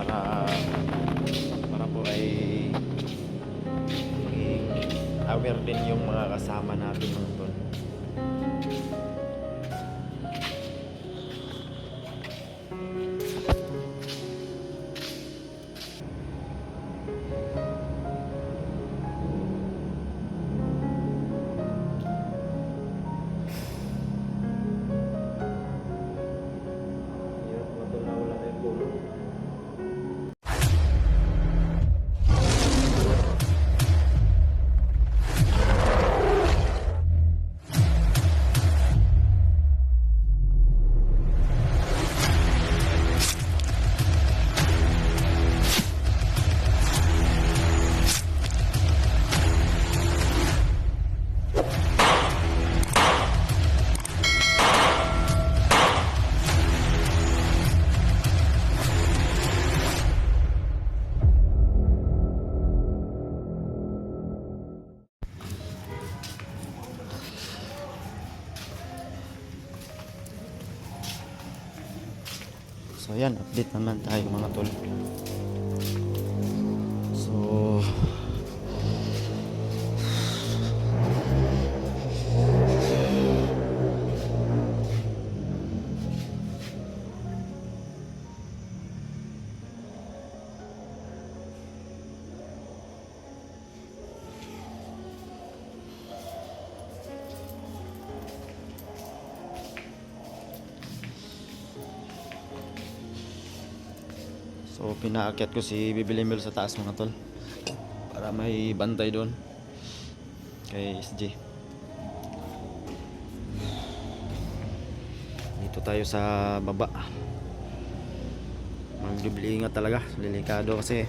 para po ay maging aware din yung mga kasama natin mga tol. So yan, update naman tayo mga tol. So pinaakyat ko si Bibili Mel sa taas mga tol para may bantay doon kay SG. Dito tayo sa baba. Magdubli ingat talaga, delikado kasi.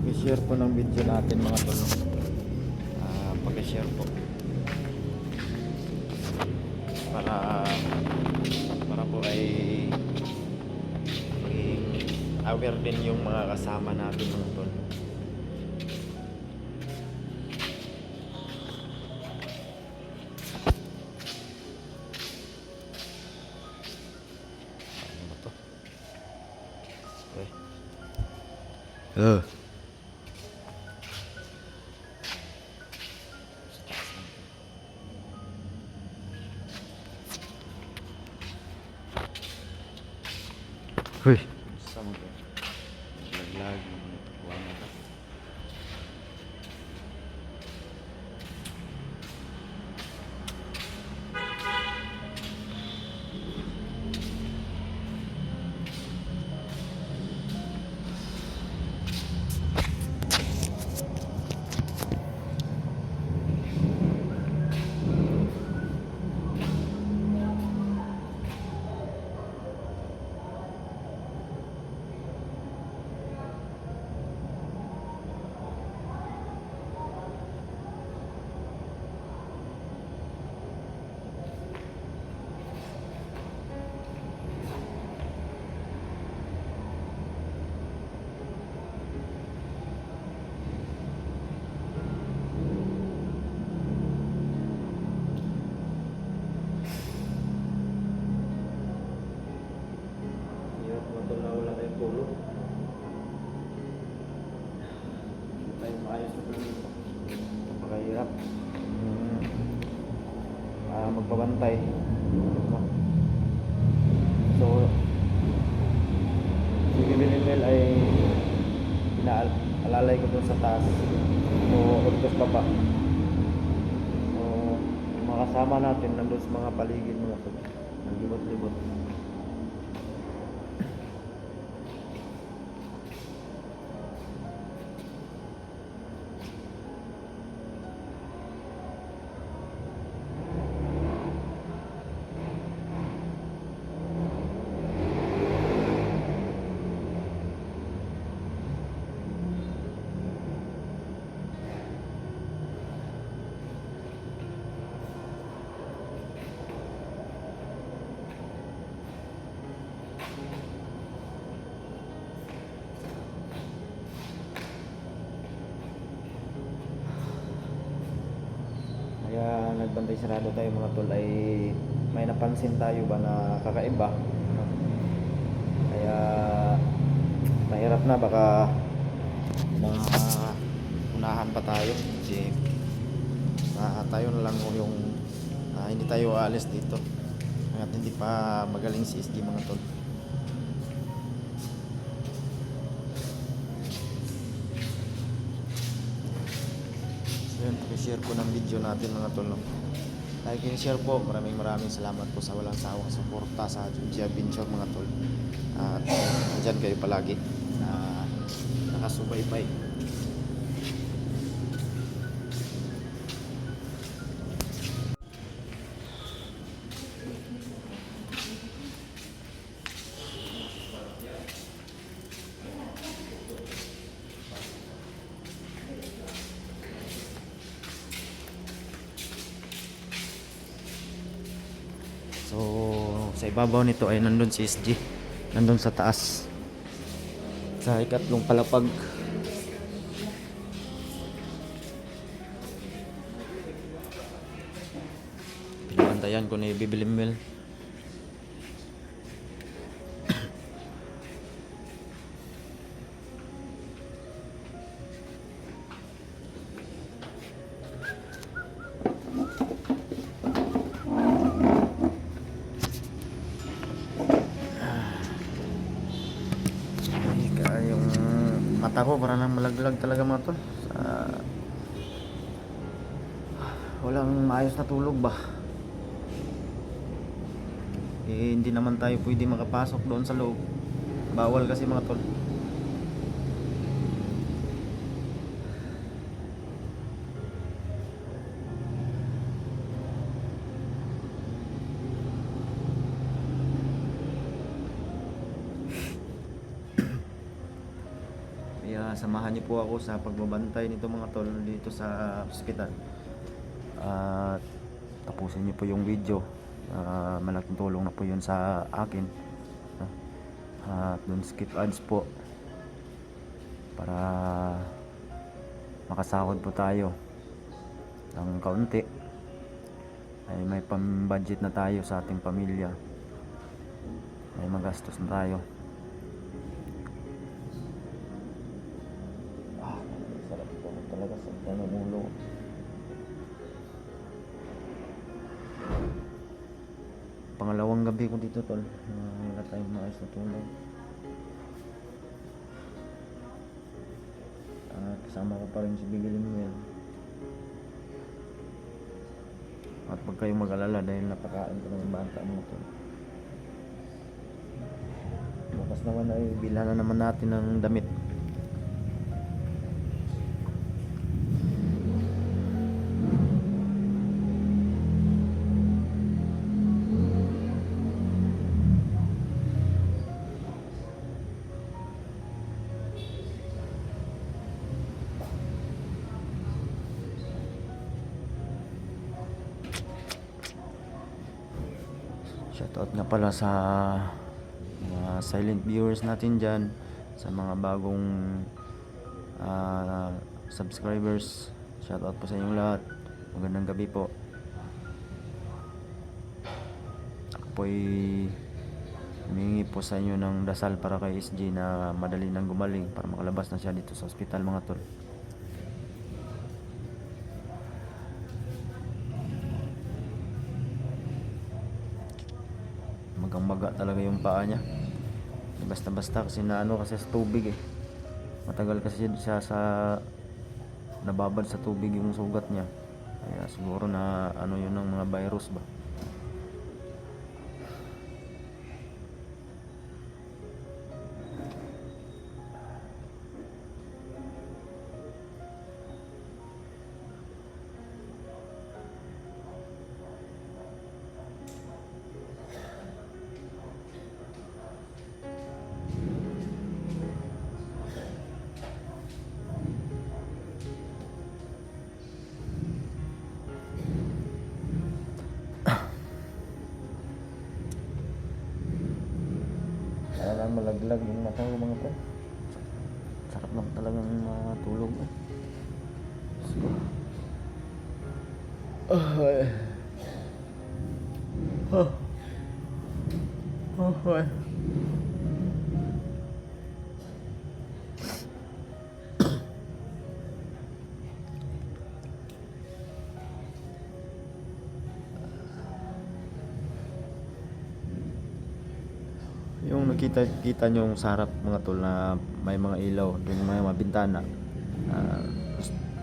Pag-share po ng video natin mga tol. Pag-share po para po ay maging aware din yung mga kasama natin mga tol. Ano ba to? Okay. Uy, sama ko. Laglag, wala ka. magpabantay. No? So si Bibilimel ay inaalalay ko doon sa taas o sa baba. So mga kasama natin nandun sa mga paligid mga tol, naglibot-libot. Kaya nagbantay sarado tayo mga tol, ay may napansin tayo ba na kakaiba, no? Kaya mahirap na, baka unahan pa tayo kasi tayo na lang yung hindi tayo aalis dito hanggat hindi pa magaling si SG mga tol. Yun, share po ng video natin mga tol, no? Like and share po. Maraming salamat po sa walang sawang suporta sa Junji Adventure mga tol. At andyan kayo palagi na nakasubaybay. So sa ibabaw nito ay nandun si SG, nandun sa taas sa ikatlong palapag. Pinabantayan ko ni Bibilimel. Mata ko parang nang malaglag talaga mga tol. Walang maayos na tulog ba? Hindi naman tayo pwede makapasok doon sa loob. Bawal kasi mga tol. Kaya samahan niyo po ako sa pagbabantay nito mga tol dito sa ospital. At tapusin niyo po yung video. Malaking tulong na po yun sa akin. At don't skip ads po para makasahod po tayo ng kaunti, ay may pambudget na tayo sa ating pamilya, may magastos na tayo. Sarap ito talaga sa tanong ulo. Pangalawang gabi ko dito tol, wala tayong maayos na tulog. At kasama ko pa rin si Bibilimel. At pag kayong mag-alala dahil napakain ko ng bata mo tol. Bukas naman ay bilhan na naman natin ng damit. Shoutout nga pala sa mga silent viewers natin dyan, sa mga bagong subscribers. Shoutout po sa inyong lahat. Magandang gabi po. Ako po'y humingi po sa inyo ng dasal para kay SG na madali nang gumaling para makalabas na siya dito sa ospital mga tol. bumaga talaga yung paa niya. Basta-basta kasi na ano kasi sa tubig eh. Matagal kasi siya sa nababad sa tubig yung sugat niya. Kaya siguro na ano yun ng mga virus ba. Kaya lang malaglag yung mata ko mga tol. Sarap lang talagang matulog eh. So, ay. Ay. Yung nakita nyo yung sa harap mga tol na may mga ilaw, yung mga bintana,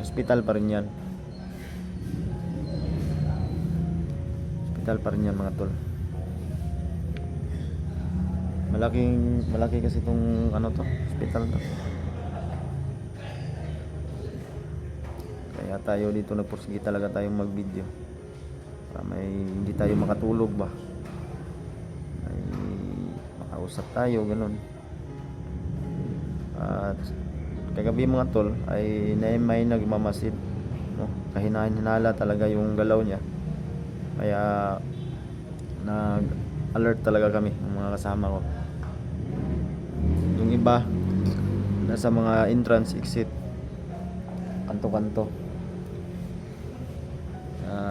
hospital pa rin yan. Hospital pa rin yan mga tol. Malaki kasi itong ano to, hospital to. Kaya tayo dito nagpursige talaga tayong mag-video. Para may hindi tayo makatulog ba. May makausap tayo ganun. At kagabi mga tol ay may nagmamasid, no? Kahinaan-hinala talaga yung galaw niya. Kaya nag-alert talaga kami ng mga kasama ko. Yung iba nasa mga entrance exit, kanto-kanto,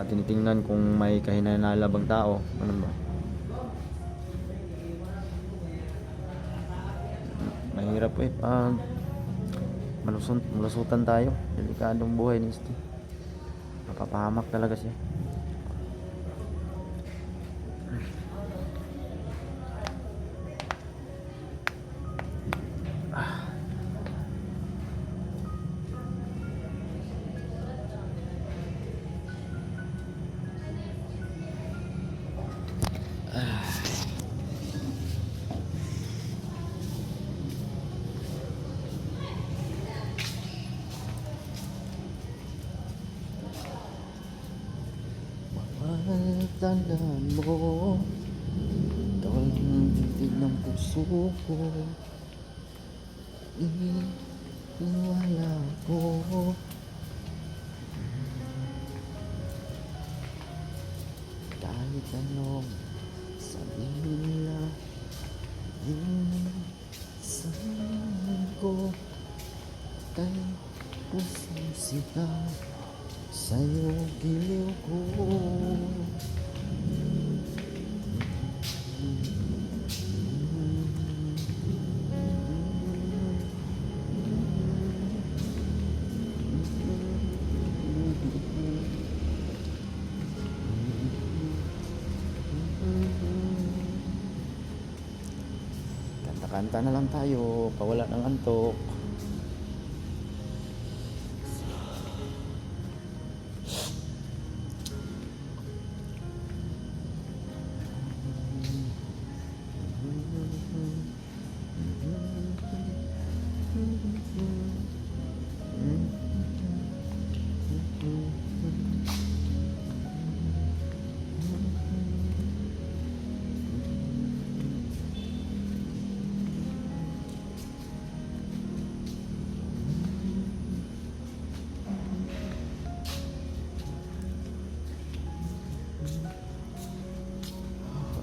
tinitingnan kung may kahinaan-hinala bang tao, ano ba. Mahirap eh pag malusutan tayo, delikadong buhay ni Steve. Mapapahamak talaga siya. Tandaan mo, ikaw ang hintig ng puso ko. Iniwala ko. Kahit anong sabihin nila, saan ko kay pusong sigaw sa'yo giliw ko. Kanta-kanta na lang tayo, pawala ng antok.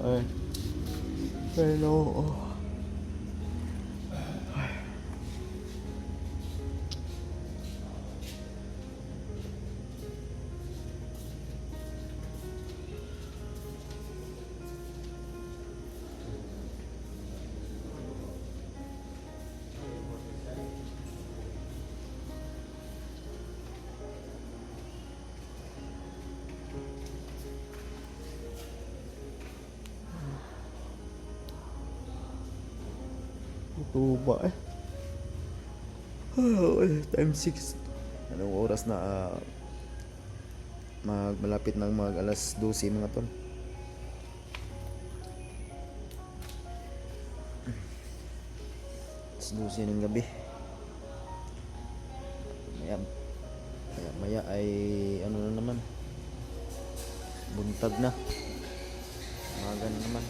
Ay, pero tuba eh. Time 6. Anong oras na? Malapit ng alas 12 mga tol. Alas 12 ng gabi. Maya ay ano na naman, buntag na, umaga na naman.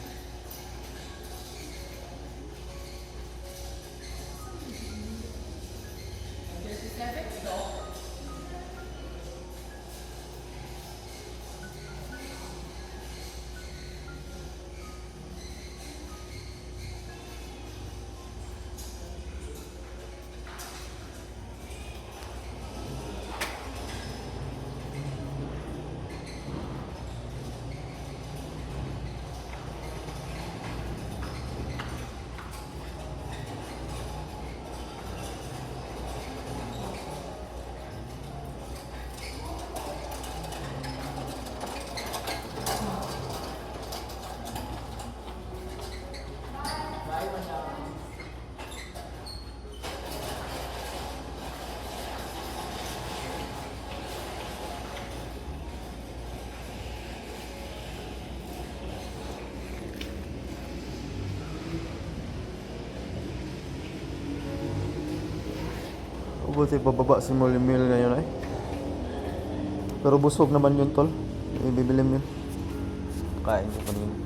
Buti pababa si Molly Mill ngayon ay. Pero busog naman yun tol. Ibibilim yun. Kain ko kanina.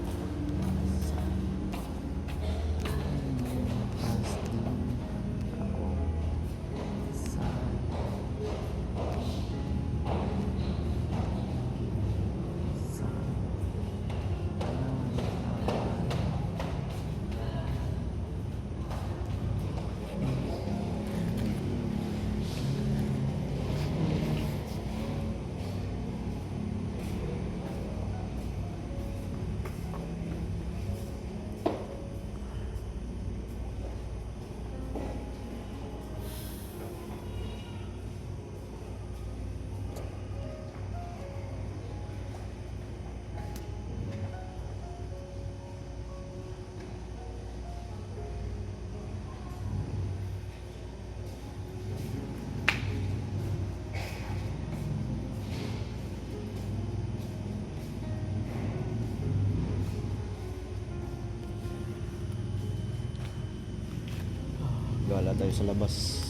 Gala tayo sa labas.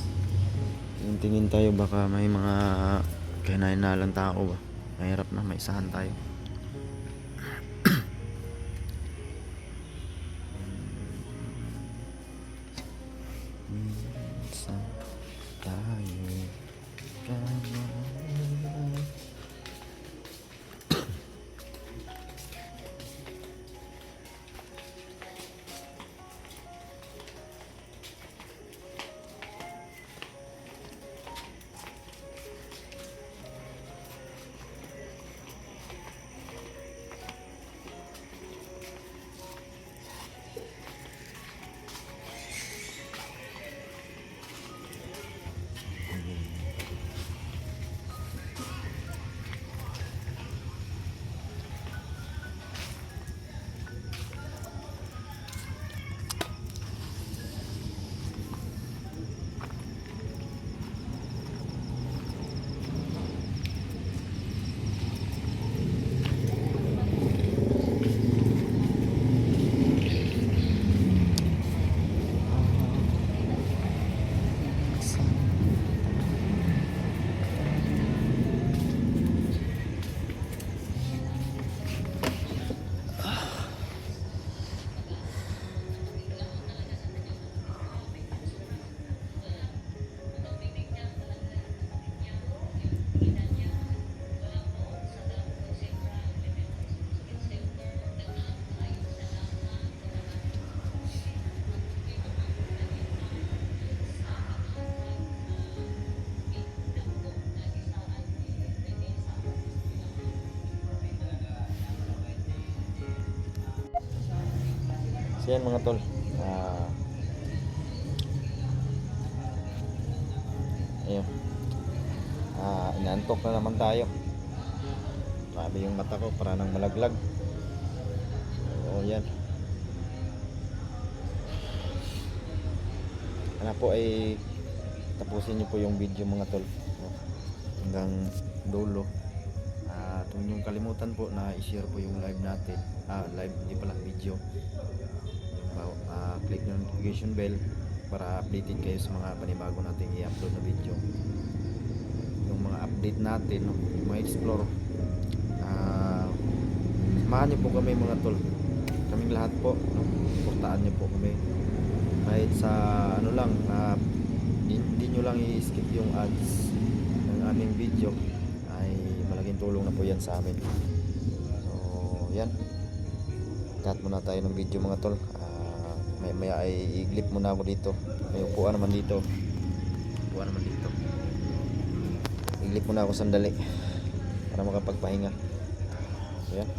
Tingin tayo baka may mga kahinalang tao ba. Mahirap na, may isahan tayo. Minsan tayo So yan mga tol, ayun, inaantok na naman tayo. Grabe yung mata ko, para nang malaglag. So yan, Sana po ay tapusin niyo po yung video mga tol, no? Hanggang dulo. At huwag niyong kalimutan po na i-share po yung live natin. Live, hindi pala video. Click yung notification bell para updated kayo sa mga panibago nating i-upload na video. Yung mga update natin, no? Yung mga explore. Samahan niyo po kami mga tol. Kaming lahat po, no? Suportahan niyo po kami. Kahit sa ano lang, hindi nyo lang i-skip yung ads ng aming video, ay malaking tulong na po yan sa amin. So yan, cut muna tayo ng video mga tol. Maya maya ay i-clip muna ako dito. May upuan naman dito. I-clip muna ako sandali para makapagpahinga. So yan.